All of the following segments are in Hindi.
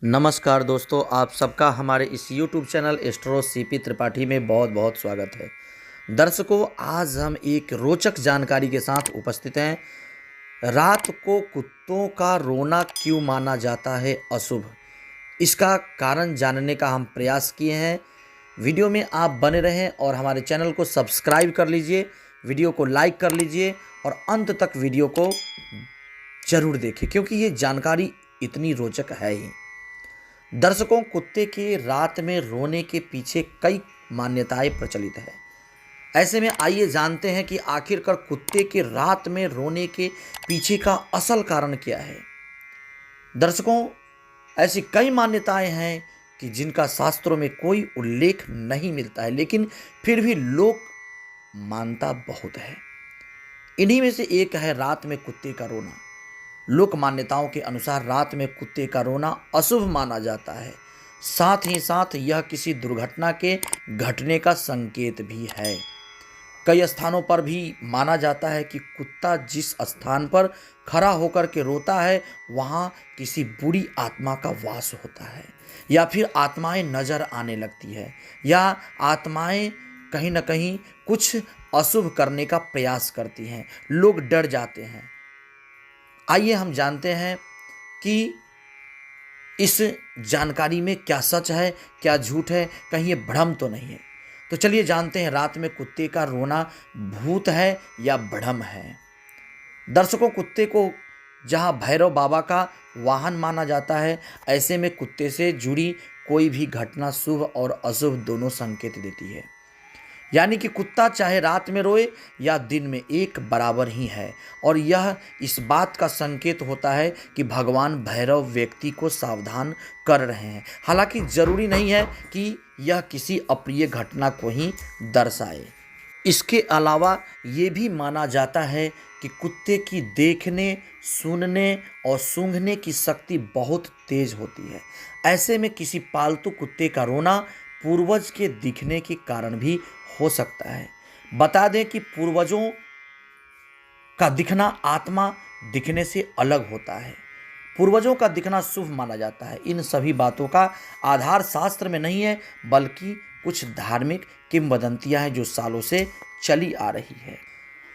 नमस्कार दोस्तों, आप सबका हमारे इस YouTube channel astro CP Tripathi में बहुत बहुत स्वागत है। दर्शकों, आज हम एक रोचक जानकारी के साथ उपस्थित हैं। रात को कुत्तों का रोना क्यों माना जाता है अशुभ, इसका कारण जानने का हम प्रयास किए हैं। वीडियो में आप बने रहें और हमारे चैनल को सब्सक्राइब कर लीजिए, वीडियो को लाइक कर लीजिए और अंत तक वीडियो को जरूर देखें, क्योंकि ये जानकारी इतनी रोचक है ही। दर्शकों, कुत्ते के रात में रोने के पीछे कई मान्यताएं प्रचलित है। ऐसे में आइए जानते हैं कि आखिरकार कुत्ते के रात में रोने के पीछे का असल कारण क्या है। दर्शकों, ऐसी कई मान्यताएं हैं कि जिनका शास्त्रों में कोई उल्लेख नहीं मिलता है, लेकिन फिर भी लोग मानता बहुत है। इन्हीं में से एक है रात में कुत्ते का रोना। लोक मान्यताओं के अनुसार रात में कुत्ते का रोना अशुभ माना जाता है। साथ ही साथ यह किसी दुर्घटना के घटने का संकेत भी है। कई स्थानों पर भी माना जाता है कि कुत्ता जिस स्थान पर खड़ा होकर के रोता है वहां किसी बुरी आत्मा का वास होता है, या फिर आत्माएं नजर आने लगती है, या आत्माएं कहीं ना कहीं कुछ अशुभ करने का प्रयास करती हैं। लोग डर जाते हैं। आइए हम जानते हैं कि इस जानकारी में क्या सच है, क्या झूठ है, कहीं ये भ्रम तो नहीं है। तो चलिए जानते हैं, रात में कुत्ते का रोना भूत है या भ्रम है। दर्शकों, कुत्ते को जहां भैरव बाबा का वाहन माना जाता है, ऐसे में कुत्ते से जुड़ी कोई भी घटना शुभ और अशुभ दोनों संकेत देती है। यानी कि कुत्ता चाहे रात में रोए या दिन में एक बराबर ही है, और यह इस बात का संकेत होता है कि भगवान भैरव व्यक्ति को सावधान कर रहे हैं। हालांकि जरूरी नहीं है कि यह किसी अप्रिय घटना को ही दर्शाए। इसके अलावा ये भी माना जाता है कि कुत्ते की देखने, सुनने और सूंघने की शक्ति बहुत तेज होती है। ऐसे में किसी पालतू कुत्ते का रोना पूर्वज के दिखने के कारण भी हो सकता है। बता दें कि पूर्वजों का दिखना आत्मा दिखने से अलग होता है। पूर्वजों का दिखना शुभ माना जाता है। इन सभी बातों का आधार शास्त्र में नहीं है, बल्कि कुछ धार्मिक किंवदंतियां हैं जो सालों से चली आ रही है।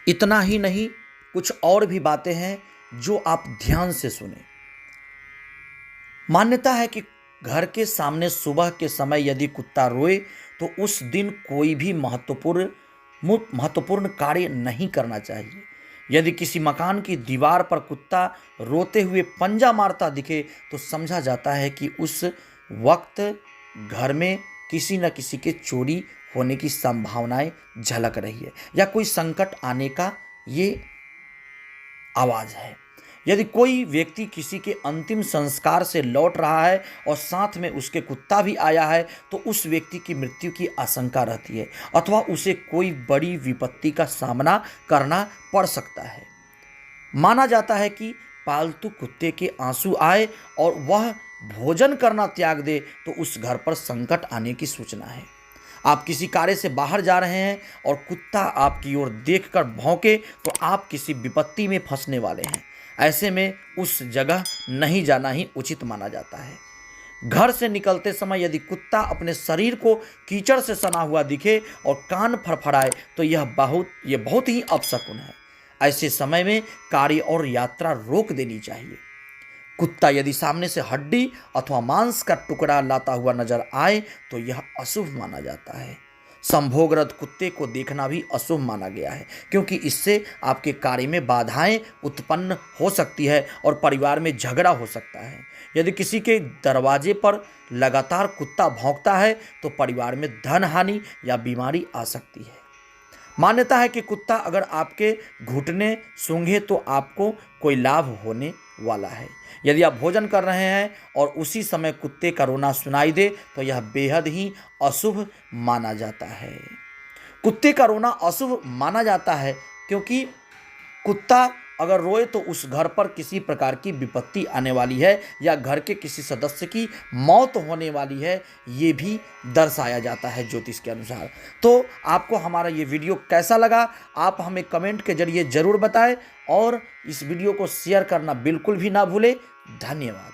इतना ही नहीं, कुछ और भी बातें हैं जो आप ध्यान से सुने। मान्यता है कि घर के सामने सुबह के समय यदि कुत्ता रोए तो उस दिन कोई भी महत्वपूर्ण कार्य नहीं करना चाहिए। यदि किसी मकान की दीवार पर कुत्ता रोते हुए पंजा मारता दिखे तो समझा जाता है कि उस वक्त घर में किसी न किसी के चोरी होने की संभावनाएं झलक रही है, या कोई संकट आने का ये आवाज है। यदि कोई व्यक्ति किसी के अंतिम संस्कार से लौट रहा है और साथ में उसके कुत्ता भी आया है तो उस व्यक्ति की मृत्यु की आशंका रहती है, अथवा उसे कोई बड़ी विपत्ति का सामना करना पड़ सकता है। माना जाता है कि पालतू कुत्ते के आंसू आए और वह भोजन करना त्याग दे तो उस घर पर संकट आने की सूचना है। आप किसी कार्य से बाहर जा रहे हैं और कुत्ता आपकी ओर देखकर भौंके तो आप किसी विपत्ति में फंसने वाले हैं। ऐसे में उस जगह नहीं जाना ही उचित माना जाता है। घर से निकलते समय यदि कुत्ता अपने शरीर को कीचड़ से सना हुआ दिखे और कान फड़फड़ाए तो यह बहुत ही अपशकुन है। ऐसे समय में कार्य और यात्रा रोक देनी चाहिए। कुत्ता यदि सामने से हड्डी अथवा मांस का टुकड़ा लाता हुआ नजर आए तो यह अशुभ माना जाता है। संभोगरत कुत्ते को देखना भी अशुभ माना गया है, क्योंकि इससे आपके कार्य में बाधाएं उत्पन्न हो सकती है और परिवार में झगड़ा हो सकता है। यदि किसी के दरवाजे पर लगातार कुत्ता भौंकता है तो परिवार में धन हानि या बीमारी आ सकती है। मान्यता है कि कुत्ता अगर आपके घुटने सूंघे तो आपको कोई लाभ होने वाला है। यदि आप भोजन कर रहे हैं और उसी समय कुत्ते का रोना सुनाई दे तो यह बेहद ही अशुभ माना जाता है। कुत्ते का रोना अशुभ माना जाता है क्योंकि कुत्ता अगर रोए तो उस घर पर किसी प्रकार की विपत्ति आने वाली है, या घर के किसी सदस्य की मौत होने वाली है, ये भी दर्शाया जाता है ज्योतिष के अनुसार। तो आपको हमारा ये वीडियो कैसा लगा, आप हमें कमेंट के जरिए ज़रूर बताएं और इस वीडियो को शेयर करना बिल्कुल भी ना भूलें। धन्यवाद।